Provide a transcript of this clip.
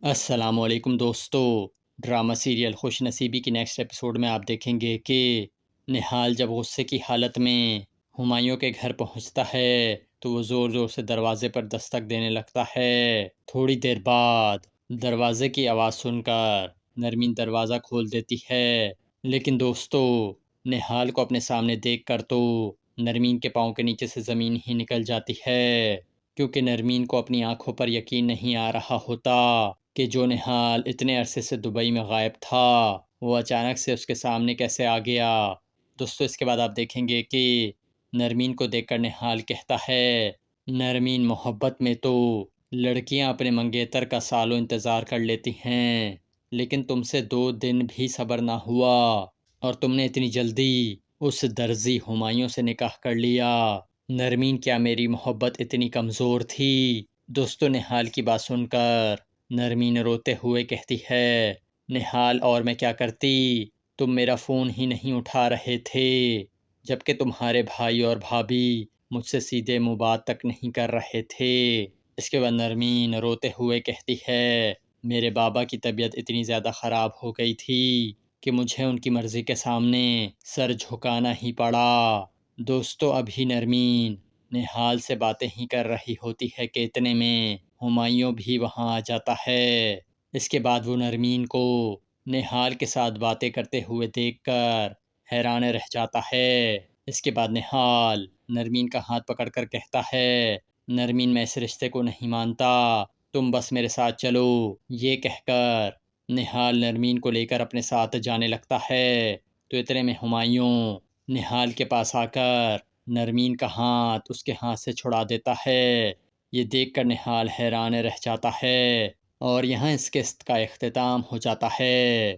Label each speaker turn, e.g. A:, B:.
A: السلام علیکم دوستو، ڈرامہ سیریل خوش نصیبی کی نیکسٹ ایپیسوڈ میں آپ دیکھیں گے کہ نہال جب غصے کی حالت میں ہمایوں کے گھر پہنچتا ہے تو وہ زور زور سے دروازے پر دستک دینے لگتا ہے۔ تھوڑی دیر بعد دروازے کی آواز سن کر نرمین دروازہ کھول دیتی ہے، لیکن دوستو نہال کو اپنے سامنے دیکھ کر تو نرمین کے پاؤں کے نیچے سے زمین ہی نکل جاتی ہے، کیونکہ نرمین کو اپنی آنکھوں پر یقین نہیں آ رہا ہوتا کہ جو نہال اتنے عرصے سے دبئی میں غائب تھا وہ اچانک سے اس کے سامنے کیسے آ گیا۔ دوستو اس کے بعد آپ دیکھیں گے کہ نرمین کو دیکھ کر نہال کہتا ہے، نرمین محبت میں تو لڑکیاں اپنے منگیتر کا سالوں انتظار کر لیتی ہیں، لیکن تم سے 2 دن بھی صبر نہ ہوا اور تم نے اتنی جلدی اس درزی ہمایوں سے نکاح کر لیا۔ نرمین کیا میری محبت اتنی کمزور تھی؟ دوستو نہال کی بات سن کر نرمین روتے ہوئے کہتی ہے، نہال اور میں کیا کرتی؟ تم میرا فون ہی نہیں اٹھا رہے تھے، جبکہ تمہارے بھائی اور بھابھی مجھ سے سیدھے منہ بات تک نہیں کر رہے تھے۔ اس کے بعد نرمین روتے ہوئے کہتی ہے، میرے بابا کی طبیعت اتنی زیادہ خراب ہو گئی تھی کہ مجھے ان کی مرضی کے سامنے سر جھکانا ہی پڑا۔ دوستو ابھی نرمین نہال سے باتیں ہی کر رہی ہوتی ہے کہ اتنے میں ہمایوں بھی وہاں آ جاتا ہے۔ اس کے بعد وہ نرمین کو نہال کے ساتھ باتیں کرتے ہوئے دیکھ کر حیران رہ جاتا ہے۔ اس کے بعد نہال نرمین کا ہاتھ پکڑ کر کہتا ہے، نرمین میں اس رشتے کو نہیں مانتا، تم بس میرے ساتھ چلو۔ یہ کہہ کر نہال نرمین کو لے کر اپنے ساتھ جانے لگتا ہے تو اتنے میں ہمایوں نہال کے پاس آ کر نرمین کا ہاتھ اس کے ہاتھ سے چھڑا دیتا ہے۔ یہ دیکھ کر نہال حیران رہ جاتا ہے اور یہاں اس قسط کا اختتام ہو جاتا ہے۔